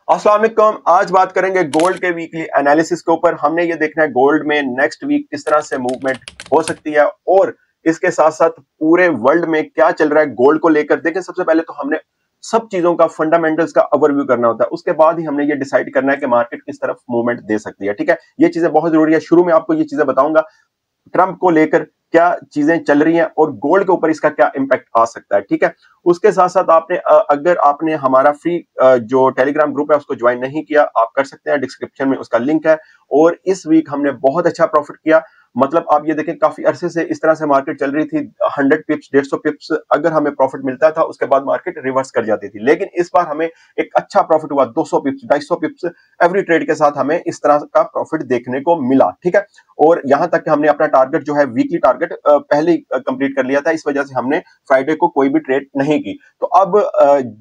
अस्सलाम वालेकुम। आज बात करेंगे गोल्ड के वीकली एनालिसिस के ऊपर। हमने ये देखना है गोल्ड में नेक्स्ट वीक किस तरह से मूवमेंट हो सकती है और इसके साथ साथ पूरे वर्ल्ड में क्या चल रहा है गोल्ड को लेकर। देखें, सबसे पहले तो हमने सब चीजों का फंडामेंटल्स का ओवरव्यू करना होता है, उसके बाद ही हमने ये डिसाइड करना है कि मार्केट किस तरफ मूवमेंट दे सकती है। ठीक है, ये चीजें बहुत जरूरी है। शुरू में आपको ये चीजें बताऊंगा ट्रंप को लेकर क्या चीजें चल रही हैं और गोल्ड के ऊपर इसका क्या इंपैक्ट आ सकता है। ठीक है, उसके साथ साथ आपने अगर आपने हमारा फ्री जो टेलीग्राम ग्रुप है उसको ज्वाइन नहीं किया, आप कर सकते हैं, डिस्क्रिप्शन में उसका लिंक है। और इस वीक हमने बहुत अच्छा प्रॉफिट किया। मतलब आप ये देखें, काफी अरसे से इस तरह से मार्केट चल रही थी, 100 पिप्स 150 पिप्स अगर हमें प्रॉफिट मिलता था उसके बाद मार्केट रिवर्स कर जाती थी। लेकिन इस बार हमें एक अच्छा प्रॉफिट हुआ, 200 पिप्स 250 पिप्स एवरी ट्रेड के साथ हमें इस तरह का प्रॉफिट देखने को मिला। ठीक है, और यहां तक कि हमने अपना टारगेट जो है वीकली टारगेट पहले ही कंप्लीट कर लिया था, इस वजह से हमने फ्राइडे को कोई भी ट्रेड नहीं की। तो अब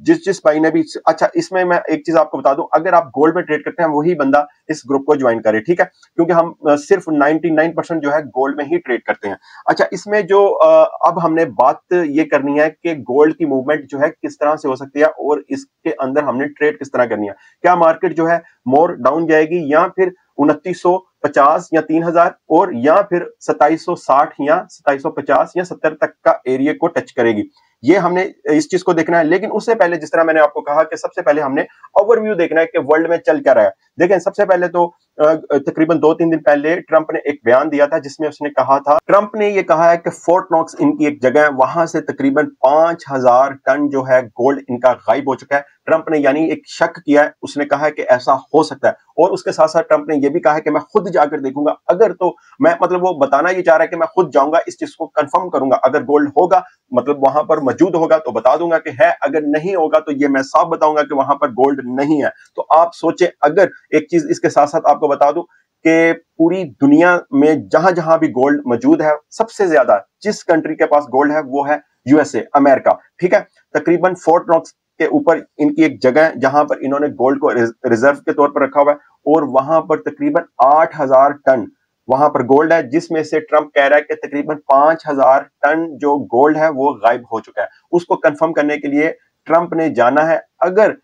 जिस जिस भाई ने भी, अच्छा इसमें मैं एक चीज आपको बता दूं, अगर आप गोल्ड में ट्रेड करते हैं वही बंदा इस ग्रुप को ज्वाइन करे। ठीक है, क्योंकि हम सिर्फ 99% जो है गोल्ड में ही ट्रेड करते हैं। अच्छा, इसमें जो अब हमने बात ये करनी है कि गोल्ड की मूवमेंट जो है किस तरह से हो सकती है और इसके अंदर हमने ट्रेड किस तरह करनी है। क्या मार्केट जो है मोर डाउन जाएगी या फिर 2950 या 3000 और या फिर 2760 या 2750 या 70 तक का एरिया को टच करेगी। ये हमने इस चीज को देखना है। लेकिन उससे पहले, जिस तरह मैंने आपको कहा कि सबसे पहले हमने ओवरव्यू देखना है कि वर्ल्ड में चल क्या रहा है। देखें, सबसे पहले तो तकरीबन 2-3 दिन पहले ट्रंप ने एक बयान दिया था जिसमें उसने कहा था, ट्रंप ने ये कहा है कि फोर्ट नॉक्स इनकी एक जगह है, वहां से तकरीबन 5000 टन जो है गोल्ड इनका गायब हो चुका है। ट्रंप ने यानी एक शक किया है, उसने कहा है कि ऐसा हो सकता है। और उसके साथ साथ ट्रंप ने यह भी कहा है कि मैं खुद जाकर देखूंगा, अगर तो मैं, मतलब वो बताना ये चाह रहा है कि मैं खुद जाऊंगा, इस चीज को कंफर्म करूंगा, अगर गोल्ड होगा मतलब वहां पर मौजूद होगा तो बता दूंगा कि है, अगर नहीं होगा तो ये मैं साफ बताऊंगा कि वहां पर गोल्ड नहीं है। तो आप सोचें, अगर एक चीज इसके साथ साथ आपको बता दूं कि पूरी दुनिया में जहां जहां भी गोल्ड मौजूद है, सबसे ज्यादा जिस कंट्री के पास गोल्ड है वो है यूएसए, अमेरिका। ठीक है, तकरीबन फोर्ट नॉक्स के ऊपर इनकी एक जगह है जहां पर इन्होंने गोल्ड को रिजर्व के तौर पर रखा हुआ है और वहां पर तकरीबन 8000 टन वहां पर गोल्ड है, जिसमें से ट्रंप कह रहा है कि तकरीबन 5000 टन जो गोल्ड है वो गायब हो चुका है। उसको कंफर्म करने के लिए ट्रंप ने जाना है। अगर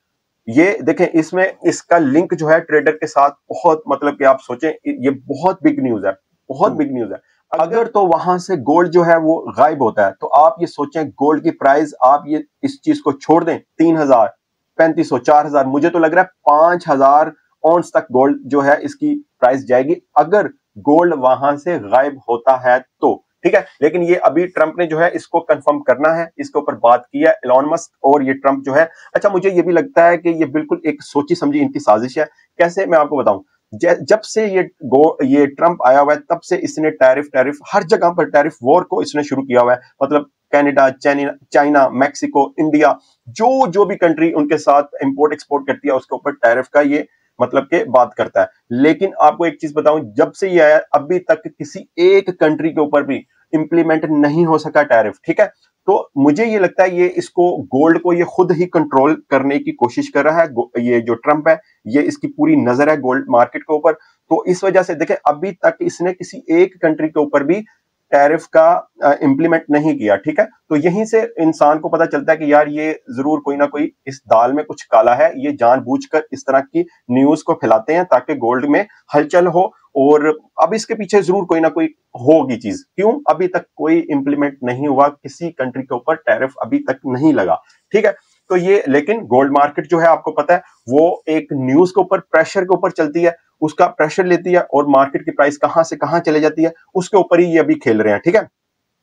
ये देखें, इसमें इसका लिंक जो है ट्रेडर के साथ बहुत, मतलब कि आप सोचें ये बहुत बिग न्यूज है, बहुत बिग न्यूज है। अगर तो वहां से गोल्ड जो है वो गायब होता है तो आप ये सोचें गोल्ड की प्राइस, आप ये इस चीज को छोड़ दें, 3000 3500 4000, मुझे तो लग रहा है 5000 ऑन्स तक गोल्ड जो है इसकी प्राइस जाएगी अगर गोल्ड वहां से गायब होता है तो। ठीक है, लेकिन ये अभी ट्रंप ने जो है इसको कंफर्म करना है, इसके ऊपर बात की है एलॉन मस्क और ये ट्रंप जो है। अच्छा, मुझे ये भी लगता है कि ये बिल्कुल एक सोची समझी इनकी साजिश है। कैसे, मैं आपको बताऊं, जब से ये ट्रंप आया हुआ है तब से इसने टैरिफ टैरिफ हर जगह पर टैरिफ वॉर को इसने शुरू किया हुआ है। मतलब कनाडा, चाइना, मैक्सिको, इंडिया, जो जो भी कंट्री उनके साथ इंपोर्ट एक्सपोर्ट करती है उसके ऊपर टैरिफ का ये मतलब के बात करता है। लेकिन आपको एक चीज बताऊं, जब से ये आया अभी तक किसी एक कंट्री के ऊपर भी इंप्लीमेंट नहीं हो सका टैरिफ। ठीक है, तो मुझे ये लगता है ये इसको गोल्ड को ये खुद ही कंट्रोल करने की कोशिश कर रहा है। ये जो ट्रंप है ये इसकी पूरी नजर है गोल्ड मार्केट के ऊपर। तो इस वजह से देखें, अभी तक इसने किसी एक कंट्री के ऊपर भी टैरिफ का इंप्लीमेंट नहीं किया। ठीक है, तो यहीं से इंसान को पता चलता है कि यार ये जरूर कोई ना कोई इस दाल में कुछ काला है, ये जानबूझकर इस तरह की न्यूज को फैलाते हैं ताकि गोल्ड में हलचल हो। और अब इसके पीछे जरूर कोई ना कोई होगी चीज। क्यों अभी तक कोई इंप्लीमेंट नहीं हुआ, किसी कंट्री के ऊपर टैरिफ अभी तक नहीं लगा। ठीक है, तो ये, लेकिन गोल्ड मार्केट जो है आपको पता है वो एक न्यूज के ऊपर, प्रेशर के ऊपर चलती है, उसका प्रेशर लेती है और मार्केट की प्राइस कहां से कहां चले जाती है उसके ऊपर ही ये अभी खेल रहे हैं। ठीक है,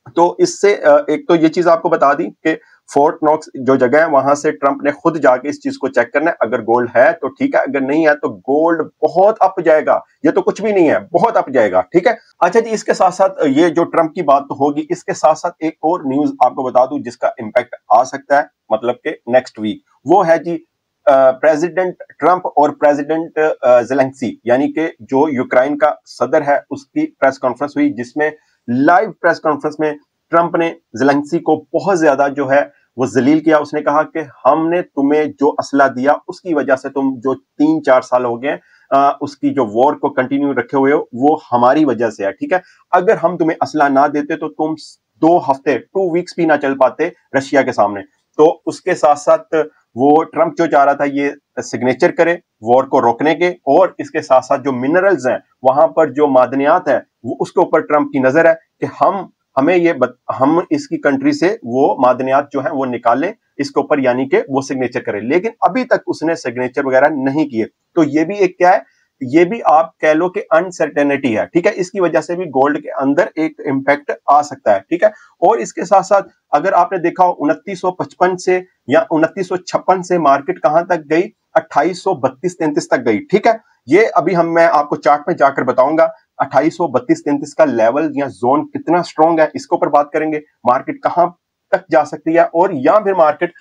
तो इससे एक तो ये चीज आपको बता दी कि फोर्ट नॉक्स जो जगह है वहां से ट्रंप ने खुद जाके इस चीज को चेक करना है, अगर गोल्ड है तो ठीक है, अगर नहीं है तो गोल्ड बहुत अप जाएगा, ये तो कुछ भी नहीं है, बहुत अप जाएगा। ठीक है, अच्छा जी, इसके साथ साथ ये जो ट्रंप की बात तो होगी, इसके साथ साथ एक और न्यूज आपको बता दूं जिसका इंपैक्ट आ सकता है, मतलब के नेक्स्ट वीक, वो है जी प्रेसिडेंट ट्रंप और प्रेसिडेंट जेलेंस्की, यानी कि जो यूक्रेन का सदर है उसकी प्रेस कॉन्फ्रेंस हुई, जिसमें लाइव प्रेस कॉन्फ्रेंस में ट्रंप ने जेलेंस्की को बहुत ज्यादा जो है वो जलील किया। उसने कहा कि हमने तुम्हें जो असला दिया उसकी वजह से तुम जो 3-4 साल हो गए उसकी जो वॉर को कंटिन्यू रखे हुए हो वो हमारी वजह से है। ठीक है, अगर हम तुम्हें असला ना देते तो तुम 2 हफ्ते 2 वीक्स भी ना चल पाते रशिया के सामने। तो उसके साथ साथ वो ट्रंप जो चाह रहा था ये सिग्नेचर करे वॉर को रोकने के, और इसके साथ साथ जो मिनरल्स हैं वहां पर जो मादनियात है वो उसके ऊपर ट्रंप की नजर है कि हम इसकी कंट्री से वो मादनियात जो है वो निकालें इसके ऊपर, यानी कि वो सिग्नेचर करें। लेकिन अभी तक उसने सिग्नेचर वगैरह नहीं किए। तो ये भी एक क्या है, ये भी आप कह लो कि अनसर्टेनिटी है, ठीक है। इसकी वजह से भी गोल्ड के अंदर एक इंपैक्ट आ सकता है, ठीक है। और इसके साथ साथ अगर आपने देखा हो 2955 से या 2956 से मार्केट कहां तक गई, 2832-33 तक गई, ठीक है। ये अभी मैं आपको चार्ट में जाकर बताऊंगा 2832-33 का लेवल या जोन कितना स्ट्रॉन्ग है, इसके ऊपर बात करेंगे। मार्केट कहां तक जा सकती है और या फिर मार्केट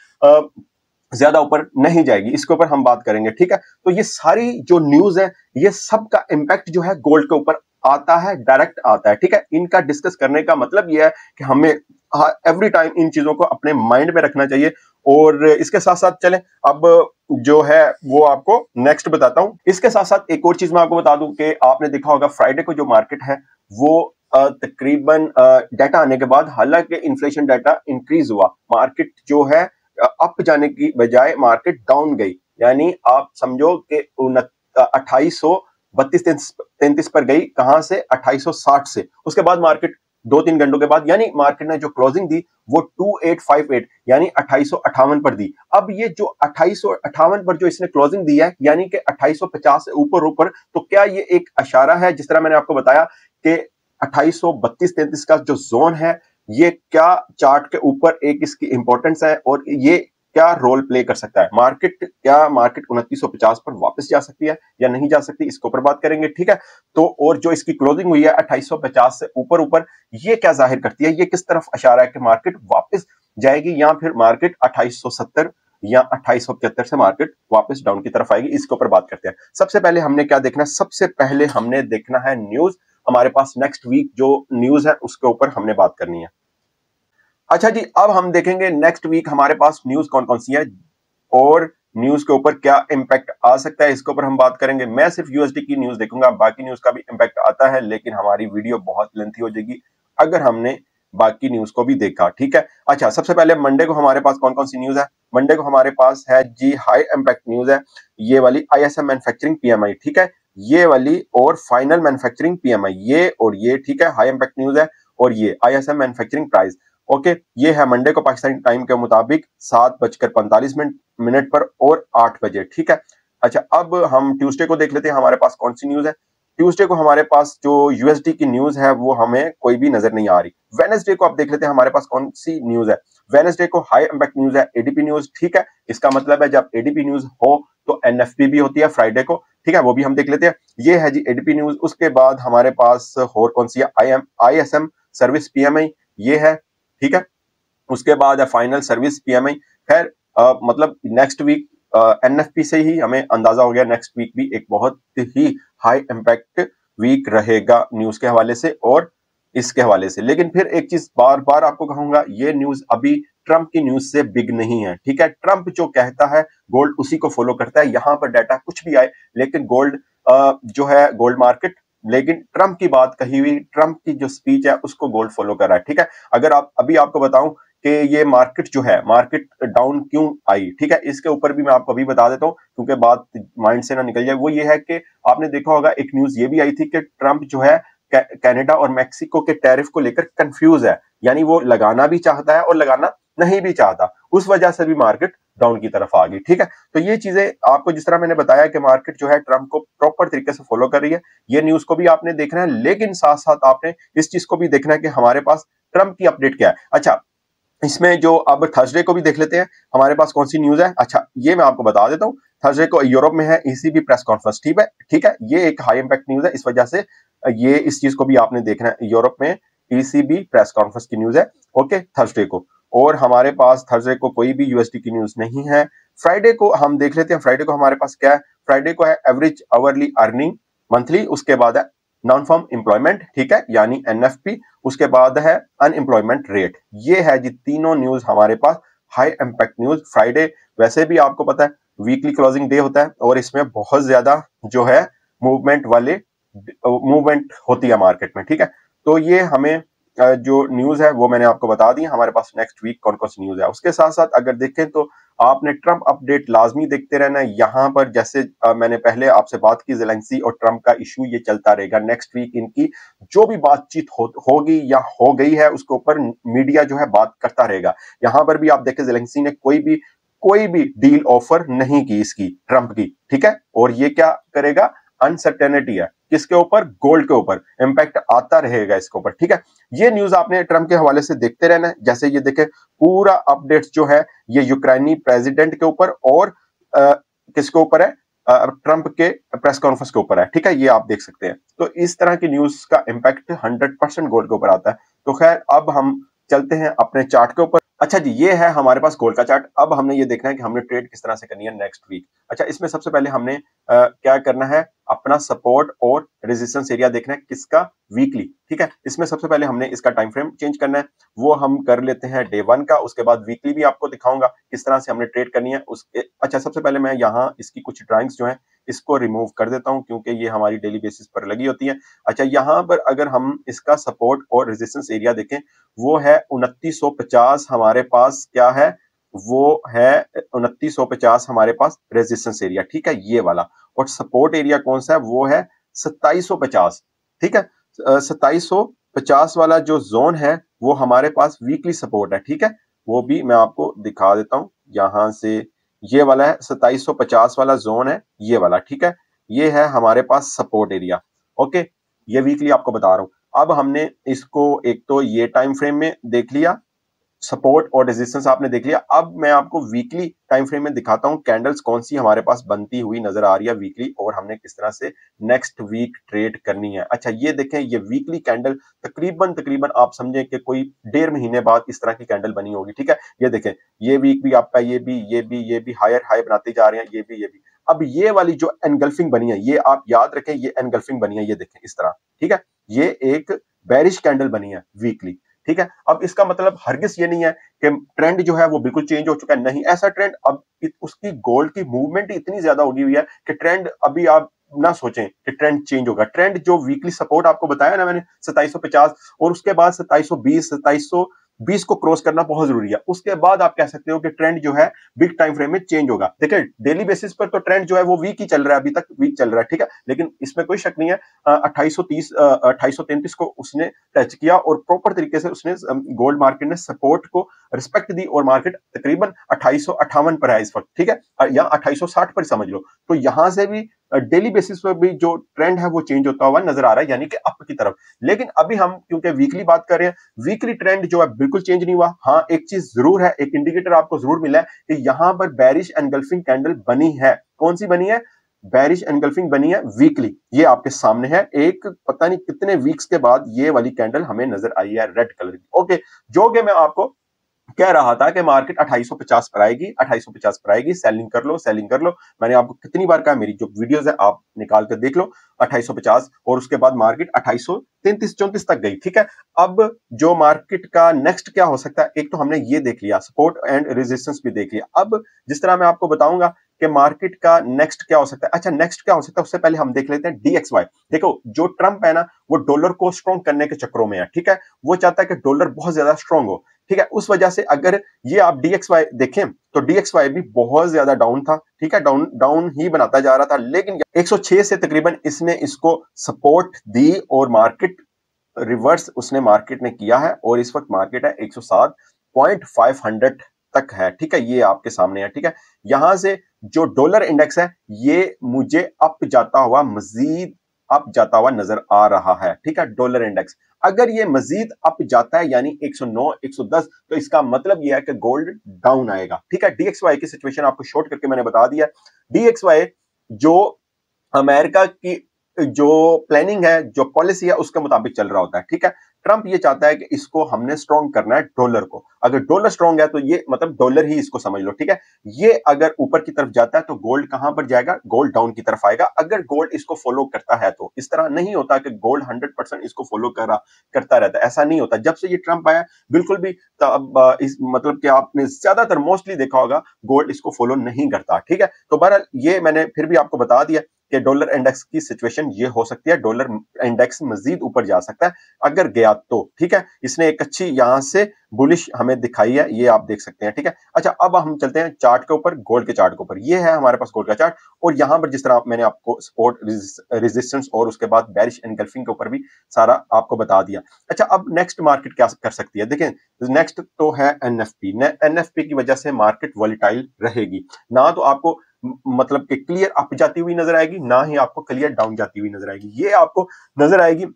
ज्यादा ऊपर नहीं जाएगी, इसके ऊपर हम बात करेंगे, ठीक है। तो ये सारी जो न्यूज है ये सब का इंपैक्ट जो है गोल्ड के ऊपर आता है, डायरेक्ट आता है, ठीक है। इनका डिस्कस करने का मतलब ये है कि हमें एवरी टाइम इन चीजों को अपने माइंड में रखना चाहिए। और इसके साथ साथ चलें अब जो है वो आपको नेक्स्ट बताता हूं। इसके साथ साथ एक और चीज मैं आपको बता दूं कि आपने देखा होगा फ्राइडे को जो मार्केट है वो तकरीबन डाटा आने के बाद, हालांकि इन्फ्लेशन डाटा इंक्रीज हुआ, मार्केट जो है अप जाने की बजाय मार्केट डाउन गई। यानी आप समझो कि 2832-33 पर गई, कहां से, 2860 से। उसके बाद मार्केट 2-3 घंटों के बाद, यानी मार्केट ने जो क्लोजिंग दी वो 2858 यानी 2858 पर दी। अब ये जो 2858 पर जो इसने क्लोजिंग दी है, यानी कि 2850 से ऊपर ऊपर, तो क्या ये एक इशारा है, जिस तरह मैंने आपको बताया कि 2832-33 का जो जोन है ये क्या चार्ट के ऊपर एक इसकी इंपॉर्टेंस है और ये क्या रोल प्ले कर सकता है। क्या मार्केट 2950 पर वापस जा सकती है या नहीं जा सकती, इसके ऊपर बात करेंगे, ठीक है। तो और जो इसकी क्लोजिंग हुई है 2850 से ऊपर ऊपर, ये क्या जाहिर करती है, ये किस तरफ इशारा है कि मार्केट वापस जाएगी या फिर मार्केट 2870 या 2875 से मार्केट वापस डाउन की तरफ आएगी, इसके ऊपर बात करते हैं। सबसे पहले हमने क्या देखना है, सबसे पहले हमने देखना है न्यूज। हमारे पास नेक्स्ट वीक जो न्यूज है उसके ऊपर हमने बात करनी है। अच्छा जी, अब हम देखेंगे नेक्स्ट वीक हमारे पास न्यूज कौन कौन सी है और न्यूज के ऊपर क्या इंपैक्ट आ सकता है, इसके ऊपर हम बात करेंगे। मैं सिर्फ यूएसडी की न्यूज देखूंगा, बाकी न्यूज का भी इंपैक्ट आता है, लेकिन हमारी वीडियो बहुत लेंथी हो जाएगी अगर हमने बाकी न्यूज को भी देखा, ठीक है। अच्छा, सबसे पहले मंडे को हमारे पास कौन कौन सी न्यूज है। मंडे को हमारे पास है जी हाई इंपैक्ट न्यूज है, ये वाली आईएसएम मैन्युफैक्चरिंग पीएमआई, ठीक है, ये वाली, और फाइनल मैन्युफैक्चरिंग पीएमआई, ये और ये, ठीक है, हाई इंपैक्ट न्यूज है। और ये आईएसएम मैन्युफैक्चरिंग प्राइस, ओके, ये है मंडे को पाकिस्तानी टाइम के मुताबिक 7:45 पर और 8 बजे, ठीक है। अच्छा, अब हम ट्यूसडे को देख लेते हैं हमारे पास कौन सी न्यूज है। ट्यूसडे को हमारे पास जो यूएसडी की न्यूज है वो हमें कोई भी नजर नहीं आ रही। वेडनेसडे को आप देख लेते हैं हमारे पास कौन सी न्यूज है। वेडनेसडे को हाई इंपैक्ट न्यूज है एडीपी न्यूज, ठीक है। इसका मतलब है जब एडीपी न्यूज हो तो एनएफपी भी होती है फ्राइडे को, ठीक है, वो भी हम देख लेते हैं। ये है जी एडीपी न्यूज। उसके बाद हमारे पास और कौन सी है, आईएसएम सर्विस पीएमआई, ये है, ठीक है। उसके बाद है फाइनल सर्विस पीएमआई। खैर मतलब नेक्स्ट वीक एनएफपी से ही हमें अंदाजा हो गया नेक्स्ट वीक भी एक बहुत ही हाई इंपैक्ट वीक रहेगा न्यूज के हवाले से और इसके हवाले से। लेकिन फिर एक चीज बार बार आपको कहूंगा, ये न्यूज अभी ट्रंप की न्यूज से बिग नहीं है, ठीक है। ट्रंप जो कहता है गोल्ड उसी को फॉलो करता है। यहां पर डाटा कुछ भी आए, लेकिन गोल्ड जो है गोल्ड मार्केट, लेकिन ट्रंप की बात कही हुई, ट्रंप की जो स्पीच है उसको गोल्ड फॉलो कर रहा है, ठीक है। अगर आप अभी आपको बताऊं कि ये मार्केट जो है, मार्केट डाउन क्यों आई, ठीक है, इसके ऊपर भी मैं आपको अभी बता देता हूं क्योंकि बात माइंड से ना निकल जाए। वो ये है कि आपने देखा होगा एक न्यूज ये भी आई थी कि ट्रंप जो है कनाडा और मेक्सिको के टैरिफ को लेकर कंफ्यूज है, यानी वो लगाना भी चाहता है और लगाना नहीं भी चाहता, उस वजह से भी मार्केट डाउन की तरफ आ गई, ठीक है। तो ये चीजें आपको, जिस तरह मैंने बताया कि मार्केट जो है ट्रंप को प्रॉपर तरीके से फॉलो कर रही है, ये न्यूज को भी आपने देखना है, लेकिन साथ साथ आपने इस चीज को भी देखना है कि हमारे पास ट्रंप की अपडेट क्या है। अच्छा, इसमें जो अब थर्सडे को भी देख लेते हैं हमारे पास कौन सी न्यूज है। अच्छा, ये मैं आपको बता देता हूं, थर्सडे को यूरोप में है ईसीबी प्रेस कॉन्फ्रेंस, ठीक है, ठीक है। ये एक हाई इंपैक्ट न्यूज है, इस वजह से ये इस चीज को भी आपने देखना है। यूरोप में ईसीबी प्रेस कॉन्फ्रेंस की न्यूज है, ओके, थर्सडे को। और हमारे पास थर्सडे को कोई भी यूएसडी की न्यूज नहीं है। फ्राइडे को हम देख लेते हैं, फ्राइडे को हमारे पास क्या है। फ्राइडे को है एवरेज आवरली अर्निंग मंथली, उसके बाद है नॉन फॉर्म एम्प्लॉयमेंट, ठीक है, यानी एनएफपी, उसके बाद है अनएम्प्लॉयमेंट रेट। ये है जी तीनों न्यूज हमारे पास हाई इंपैक्ट न्यूज। फ्राइडे वैसे भी आपको पता है वीकली क्लोजिंग डे होता है और इसमें बहुत ज्यादा जो है मूवमेंट होती है मार्केट में, ठीक है। तो ये हमें जो न्यूज है वो मैंने आपको बता दी। हमारे पास नेक्स्ट वीक कौन कौन सी न्यूज है। उसके साथ साथ अगर देखें तो आपने ट्रंप अपडेट लाजमी देखते रहना है। यहाँ पर जैसे मैंने पहले आपसे बात की, ज़ेलेंस्की और ट्रंप का इशू ये चलता रहेगा। नेक्स्ट वीक इनकी जो भी बातचीत होगी या हो गई है उसके ऊपर मीडिया जो है बात करता रहेगा। यहाँ पर भी आप देखें ज़ेलेंस्की ने कोई भी डील ऑफर नहीं की इसकी, ट्रंप की, ठीक है। और ये क्या करेगा, अनसर्टेनिटी है किसके ऊपर, गोल्ड के ऊपर, इंपैक्ट आता रहेगा इसके ऊपर, ठीक है। ये न्यूज आपने ट्रंप के हवाले से देखते रहना है। जैसे ये देखे पूरा अपडेट्स जो है ये यूक्रेनी प्रेसिडेंट के ऊपर और किसके ऊपर है, ट्रंप के प्रेस कॉन्फ्रेंस के ऊपर है, ठीक है। ये आप देख सकते हैं। तो इस तरह की न्यूज का इंपैक्ट 100% गोल्ड के ऊपर आता है। तो खैर अब हम चलते हैं अपने चार्ट के ऊपर। अच्छा जी, ये है हमारे पास गोल्ड का चार्ट। अब हमने ये देखना है कि हमने ट्रेड किस तरह से करनी है नेक्स्ट वीक। अच्छा, इसमें सबसे पहले हमने क्या करना है, अपना सपोर्ट और रेजिस्टेंस एरिया देखना है किसका, वीकली, ठीक है। इसमें सबसे पहले हमने इसका टाइम फ्रेम चेंज करना है, वो हम कर लेते हैं डे 1 का। उसके बाद वीकली भी आपको दिखाऊंगा किस तरह से हमने ट्रेड करनी है उसके। अच्छा, सबसे पहले मैं यहाँ इसकी कुछ ड्राइंग्स जो है इसको रिमूव कर देता हूँ क्योंकि ये हमारी डेली बेसिस पर लगी होती है। अच्छा, यहाँ पर अगर हम इसका सपोर्ट और रेजिस्टेंस एरिया देखें, वो है 2950 हमारे पास क्या है, वो है 2950 हमारे पास रेजिस्टेंस एरिया, ठीक है, ये वाला। और सपोर्ट एरिया कौन सा है, वो है 2750, ठीक है। 2750 वाला जो जोन है वो हमारे पास वीकली सपोर्ट है, ठीक है। वो भी मैं आपको दिखा देता हूं यहां से। ये वाला है 2750 वाला जोन है, ये वाला, ठीक है। ये है हमारे पास सपोर्ट एरिया, ओके। ये वीकली आपको बता रहा हूं। अब हमने इसको एक तो ये टाइम फ्रेम में देख लिया, सपोर्ट और रेजिस्टेंस आपने देख लिया। अब मैं आपको वीकली टाइम फ्रेम में दिखाता हूं कैंडल्स कौन सी हमारे पास बनती हुई नजर आ रही है वीकली, और हमने किस तरह से नेक्स्ट वीक ट्रेड करनी है। अच्छा, ये देखें, ये वीकली कैंडल तकरीबन तकरीबन आप समझें कि कोई 1.5 महीने बाद इस तरह की कैंडल बनी होगी, ठीक है। ये देखें, ये वीक भी आपका, ये भी हायर हाई बनाते जा रहे हैं, ये भी। अब ये वाली जो एनगल्फिंग बनी है, ये आप याद रखें, ये एनगल्फिंग बनी है, ये देखें इस तरह, ठीक है। ये एक बेरिश कैंडल बनी है वीकली, ठीक है। अब इसका मतलब हरगिज ये नहीं है कि ट्रेंड जो है वो बिल्कुल चेंज हो चुका है, नहीं, ऐसा ट्रेंड अब उसकी गोल्ड की मूवमेंट इतनी ज्यादा होगी हुई है कि ट्रेंड अभी आप ना सोचें कि ट्रेंड चेंज होगा। ट्रेंड जो वीकली सपोर्ट आपको बताया ना मैंने 2750, और उसके बाद 2720 को क्रॉस करना बहुत जरूरी है। उसके बाद आप कह सकते हो कि ट्रेंड जो है बिग टाइम फ्रेम में चेंज होगा। देखिए, डेली बेसिस पर तो ट्रेंड जो है वो वीक ही चल रहा है, अभी तक वीक चल रहा है, ठीक है। लेकिन इसमें कोई शक नहीं है, 2833 को उसने टच किया और प्रॉपर तरीके से उसने गोल्ड मार्केट ने सपोर्ट को रिस्पेक्ट दी और मार्केट तकरीबन 2858 पर है इस वक्त, ठीक है, या 2860 पर समझ लो। तो यहां से भी डेली बेसिस पर भी जो ट्रेंड है वो चेंज होता हुआ नजर आ रहा है, यानी कि अप की तरफ। लेकिन अभी हम क्योंकि वीकली बात कर रहे हैं, वीकली ट्रेंड जो है बिल्कुल चेंज नहीं हुआ। हाँ, एक चीज जरूर है, एक इंडिकेटर आपको जरूर मिला है कि यहां पर बेरिश एनगल्फिंग कैंडल बनी है। कौन सी बनी है, बेरिश एनगल्फिंग बनी है वीकली। ये आपके सामने है, एक पता नहीं कितने वीक्स के बाद ये वाली कैंडल हमें नजर आई है रेड कलर की, ओके। जो कि मैं आपको कह रहा था कि मार्केट 2850 पर आएगी, 2850 पर आएगी, सेलिंग कर लो, सेलिंग कर लो। मैंने आपको कितनी बार कहा, मेरी जो वीडियोस है आप निकाल कर देख लो, 2850, और उसके बाद मार्केट 2833-34 तक गई, ठीक है। अब जो मार्केट का नेक्स्ट क्या हो सकता है, एक तो हमने ये देख लिया, सपोर्ट एंड रेजिस्टेंस भी देख लिया। अब जिस तरह मैं आपको बताऊंगा कि मार्केट का नेक्स्ट क्या हो सकता है। अच्छा, नेक्स्ट क्या हो सकता है उससे पहले हम देख लेते हैं DXY। देखो, जो ट्रंप है ना, वो डॉलर को स्ट्रॉन्ग करने के चक्रों में है, ठीक है। वो चाहता है कि डॉलर बहुत ज्यादा स्ट्रॉन्ग हो, ठीक है। उस वजह से अगर ये आप DXY देखें तो DXY भी बहुत ज्यादा डाउन था, ठीक है, डाउन डाउन ही बनाता जा रहा था। लेकिन 106 से तकरीबन इसने इसको सपोर्ट दी और मार्केट रिवर्स उसने मार्केट ने किया है, और इस वक्त मार्केट है 107.500 तक है, ठीक है। ये आपके सामने है, ठीक है। यहां से जो डॉलर इंडेक्स है ये मुझे अप जाता हुआ, मजीद अप जाता हुआ नजर आ रहा है, ठीक है। डॉलर इंडेक्स अगर ये मजीद अप जाता है यानी 109 110, तो इसका मतलब यह है कि गोल्ड डाउन आएगा, ठीक है। DXY की सिचुएशन आपको शॉर्ट करके मैंने बता दिया। DXY जो अमेरिका की जो प्लानिंग है, जो पॉलिसी है, उसके मुताबिक चल रहा होता है, ठीक है। ट्रंप ये चाहता है कि इसको हमने स्ट्रॉन्ग करना है डॉलर को। अगर डॉलर स्ट्रॉन्ग है तो ये मतलब डॉलर ही इसको समझ लो, ठीक है। ये अगर ऊपर की तरफ जाता है तो गोल्ड कहां पर जाएगा, गोल्ड डाउन की तरफ आएगा। अगर गोल्ड इसको फॉलो करता है तो, इस तरह नहीं होता कि गोल्ड 100% इसको फॉलो करता रहता है, ऐसा नहीं होता। जब से ये ट्रंप आया बिल्कुल भी इस मतलब कि आपने ज्यादातर मोस्टली देखा होगा गोल्ड इसको फॉलो नहीं करता, ठीक है। तो बहरहाल ये मैंने फिर भी आपको बता दिया। कि डॉलर इंडेक्स की सिचुएशन ये हो सकती है, डॉलर इंडेक्स मजीद ऊपर जा सकता है अगर गया तो, ठीक है। इसने एक अच्छी यहां से बुलिश हमें दिखाई है, ये आप देख सकते हैं, ठीक है। अच्छा, अब हम चलते हैं चार्ट के ऊपर, गोल्ड के चार्ट के ऊपर। ये है हमारे पास गोल्ड का चार्ट, और यहां पर जिस तरह मैंने आपको सपोर्ट, रेजिस्टेंस और उसके बाद बेरिश एनगल्फिंग के ऊपर भी सारा आपको बता दिया। अच्छा, अब नेक्स्ट मार्केट क्या कर सकती है, देखें नेक्स्ट तो है एनएफपी। एनएफपी की वजह से मार्केट वॉलेटाइल रहेगी, ना तो आपको मतलब कि क्लियर अप जाती हुई नजर आएगी, ना ही आपको क्लियर डाउन जाती हुई नजर आएगी। ये आपको नजर आएगी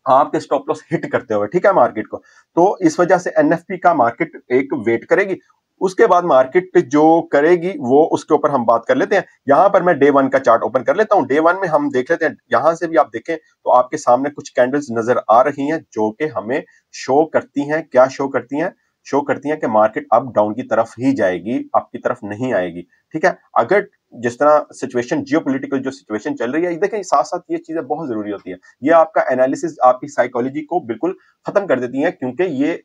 आपके स्टॉप लॉस हिट करते हुए, ठीक है, मार्केट को। तो इस वजह से एनएफपी का मार्केट एक वेट करेगी, उसके बाद मार्केट जो करेगी वो उसके ऊपर हम बात कर लेते हैं। यहां पर मैं डे वन का चार्ट ओपन कर लेता हूं। डे वन में हम देख लेते हैं, यहां से भी आप देखें तो आपके सामने कुछ कैंडल्स नजर आ रही हैं जो कि हमें शो करती हैं, क्या शो करती हैं, शो करती हैं कि मार्केट अप डाउन की तरफ ही जाएगी, अप की तरफ नहीं आएगी, ठीक है। अगर जिस तरह सिचुएशन, जियोपॉलिटिकल जो सिचुएशन चल रही है, देखें साथ साथ ये चीजें बहुत जरूरी होती है। ये आपका एनालिसिस, आपकी साइकोलॉजी को बिल्कुल खत्म कर देती है, क्योंकि ये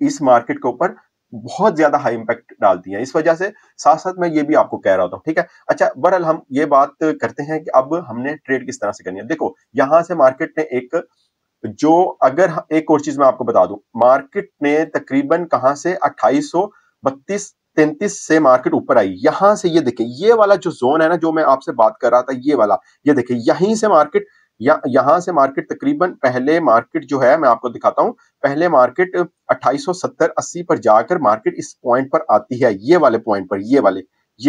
इस मार्केट के ऊपर बहुत ज्यादा हाई इंपैक्ट डालती हैं। इस वजह से साथ साथ मैं ये भी आपको कह रहा हूं, ठीक है। अच्छा, बहरहाल हम ये बात करते हैं कि अब हमने ट्रेड किस तरह से करनी है। देखो यहां से मार्केट ने एक जो, अगर एक और चीज मैं आपको बता दूं, मार्केट ने तकरीबन कहां से 2832 33 से मार्केट ऊपर आई। यहां से ये देखें, ये वाला जो जोन है ना, जो मैं आपसे बात कर रहा था, ये वाला, ये देखें यहीं से मार्केट, यहां से मार्केट तकरीबन, पहले मार्केट जो है मैं आपको दिखाता हूं, पहले मार्केट 2870-80 पर जाकर मार्केट इस पॉइंट पर आती है, ये वाले पॉइंट पर, ये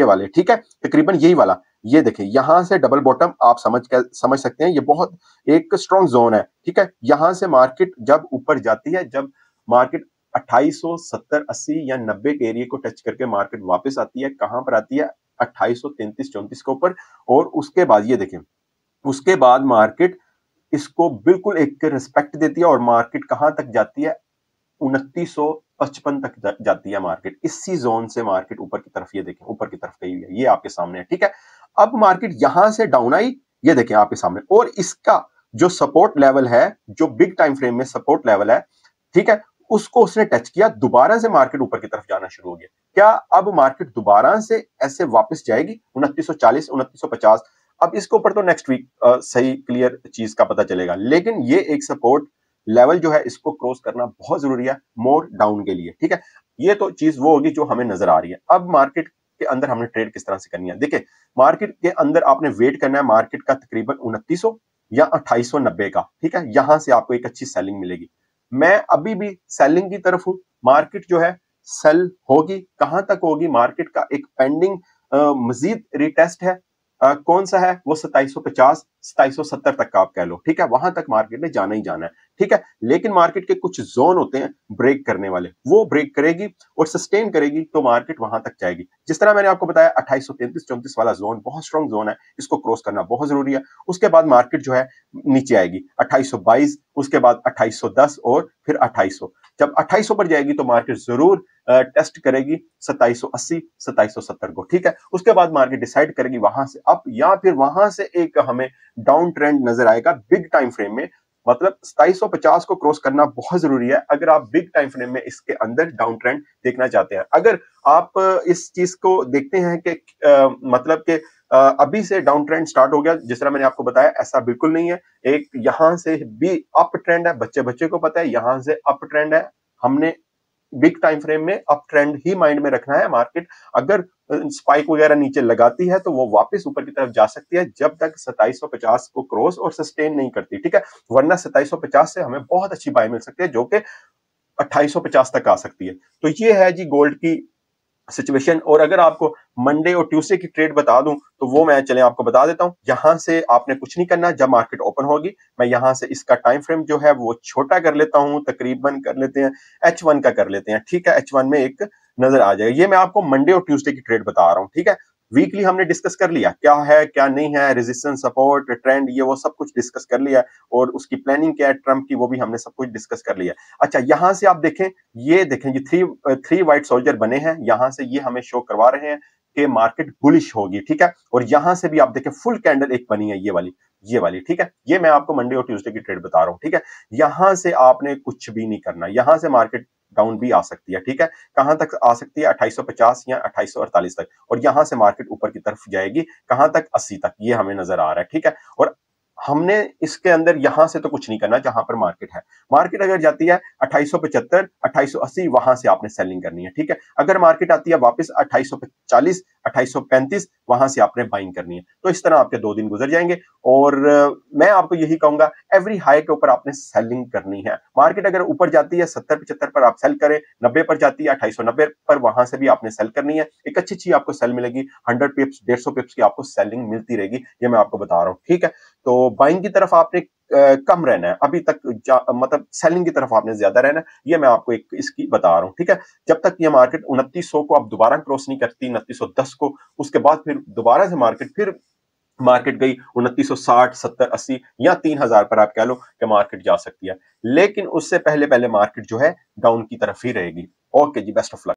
वाले, ठीक है, तकरीबन यही वाला। ये देखें यहां से डबल बॉटम, आप समझ सकते हैं, ये बहुत एक स्ट्रॉन्ग जोन है, ठीक है। यहां से मार्केट जब ऊपर जाती है, जब मार्केट 2870-80 या 90 के एरिया को टच करके मार्केट वापस आती है, कहां पर आती है, 2833-34 के ऊपर। और उसके बाद ये देखें, उसके बाद मार्केट इसको बिल्कुल एक रिस्पेक्ट देती है, और मार्केट कहां तक जाती है, 2955 तक जाती है मार्केट। इसी जोन से मार्केट ऊपर की तरफ, ये देखें ऊपर की तरफ गई हुई है, ये आपके सामने है, ठीक है। अब मार्केट यहां से डाउन आई, ये देखें आपके सामने, और इसका जो सपोर्ट लेवल है, जो बिग टाइम फ्रेम में सपोर्ट लेवल है, ठीक है, उसको उसने टच किया, दोबारा से मार्केट ऊपर की तरफ जाना शुरू हो गया। क्या अब मार्केट दोबारा से ऐसे वापस जाएगी 2940 2950? अब इसके ऊपर तो नेक्स्ट वीक सही क्लियर चीज का पता चलेगा, लेकिन ये एक सपोर्ट लेवल जो है, इसको क्रॉस करना बहुत जरूरी है मोर डाउन के लिए, ठीक है। ये तो चीज वो होगी जो हमें नजर आ रही है। अब मार्केट के अंदर हमने ट्रेड किस तरह से करनी है, देखिए मार्केट के अंदर आपने वेट करना है मार्केट का तकरीबन 2900 या 2890 का, ठीक है। यहां से आपको एक अच्छी सेलिंग मिलेगी। मैं अभी भी सेलिंग की तरफ हूं, मार्केट जो है सेल होगी, कहां तक होगी, मार्केट का एक पेंडिंग मजीद रिटेस्ट है, कौन सा है वो, 2750 2770 तक का आप कह लो, ठीक है। वहां तक मार्केट ने जाना ही जाना है, ठीक है। लेकिन मार्केट के कुछ जोन होते हैं ब्रेक करने वाले, वो ब्रेक करेगी और सस्टेन करेगी तो मार्केट वहां तक जाएगी। जिस तरह मैंने आपको बताया 2833-34 वाला जोन बहुत स्ट्रॉन्ग जोन है, इसको क्रॉस करना बहुत जरूरी है। उसके बाद मार्केट जो है नीचे आएगी 2822, उसके बाद 2810 और फिर 2800। जब 2800 पर जाएगी तो मार्केट जरूर टेस्ट करेगी 2780 2770 को, ठीक है। उसके बाद मार्केट डिसाइड करेगी वहां से अप, या फिर वहां से एक हमें डाउन ट्रेंड नजर आएगा बिग टाइम फ्रेम में। मतलब 2750 को क्रॉस करना बहुत जरूरी है अगर आप बिग टाइम फ्रेम में इसके अंदर डाउन ट्रेंड देखना चाहते हैं। अगर आप इस चीज को देखते हैं कि मतलब कि अभी से डाउन ट्रेंड स्टार्ट हो गया, जिस तरह मैंने आपको बताया, ऐसा बिल्कुल नहीं है। एक यहां से भी अप ट्रेंड है, बच्चे बच्चे को पता है, यहां से अप ट्रेंड है। हमने बिग टाइम फ्रेम में अप ट्रेंड ही माइंड में रखना है। मार्केट अगर स्पाइक वगैरह नीचे लगाती है तो वो वापस ऊपर की तरफ जा सकती है, जब तक 2750 को क्रॉस और सस्टेन नहीं करती, ठीक है। वरना 2750 से हमें बहुत अच्छी बाय मिल सकती है, जो कि 2850 तक आ सकती है। तो ये है जी गोल्ड की सिचुएशन। और अगर आपको मंडे और ट्यूसडे की ट्रेड बता दूं तो वो मैं चले आपको बता देता हूं। यहां से आपने कुछ नहीं करना, जब मार्केट ओपन होगी मैं यहां से इसका टाइम फ्रेम जो है वो छोटा कर लेता हूं, तकरीबन कर लेते हैं H1 का कर लेते हैं, ठीक है। H1 में एक नजर आ जाएगा। ये मैं आपको मंडे और ट्यूसडे की ट्रेड बता रहा हूं, ठीक है। वीकली हमने डिस्कस कर लिया क्या है क्या नहीं है, रेजिस्टेंस सपोर्ट ट्रेंड, ये वो सब कुछ डिस्कस कर लिया, और उसकी प्लानिंग क्या है ट्रम्प की, वो भी हमने सब कुछ डिस्कस कर लिया। अच्छा, यहां से आप देखें, ये देखें, ये थ्री वाइट सोल्जर बने हैं, यहां से ये हमें शो करवा रहे हैं कि मार्केट बुलिश होगी, ठीक है। और यहां से भी आप देखें फुल कैंडल एक बनी है, ये वाली, ठीक है। ये मैं आपको मंडे और ट्यूसडे की ट्रेड बता रहा हूं, ठीक है। यहां से आपने कुछ भी नहीं करना, यहां से मार्केट डाउन भी आ सकती है, ठीक है। कहां तक आ सकती है? 2850 या 2848 तक, और यहां से मार्केट ऊपर की तरफ जाएगी, कहां तक? 80 तक, ये हमें नजर आ रहा है, ठीक है। और हमने इसके अंदर यहां से तो कुछ नहीं करना जहां पर मार्केट है। मार्केट अगर जाती है 2875, 2880, वहां से आपने सेलिंग करनी है, ठीक है। अगर मार्केट आती है वापस 2840, 2835, वहां से आपने बाइंग करनी है। तो इस तरह आपके 2 दिन गुजर जाएंगे, और मैं आपको यही कहूंगा एवरी हाई के ऊपर आपने सेलिंग करनी है। मार्केट अगर ऊपर जाती है 70-75 पर आप सेल करें, 90 पर जाती है 2890 पर, वहां से भी आपने सेल करनी है। एक अच्छी चीज आपको सेल मिलेगी, 100 पिप्स 150 पिप्स की आपको सेलिंग मिलती रहेगी, ये मैं आपको बता रहा हूं, ठीक है। तो बाइंग की तरफ आपने कम रहना है अभी तक, मतलब सेलिंग की तरफ आपने ज्यादा रहना है, ये मैं आपको एक इसकी बता रहा हूं, ठीक है। जब तक ये मार्केट 2900 को अब दोबारा क्रॉस नहीं करती, 2910 को, उसके बाद फिर दोबारा से मार्केट गई 2960, 70, 80 या 3000 पर, आप कह लो कि मार्केट जा सकती है। लेकिन उससे पहले पहले मार्केट जो है डाउन की तरफ ही रहेगी। ओके जी, बेस्ट ऑफ लक।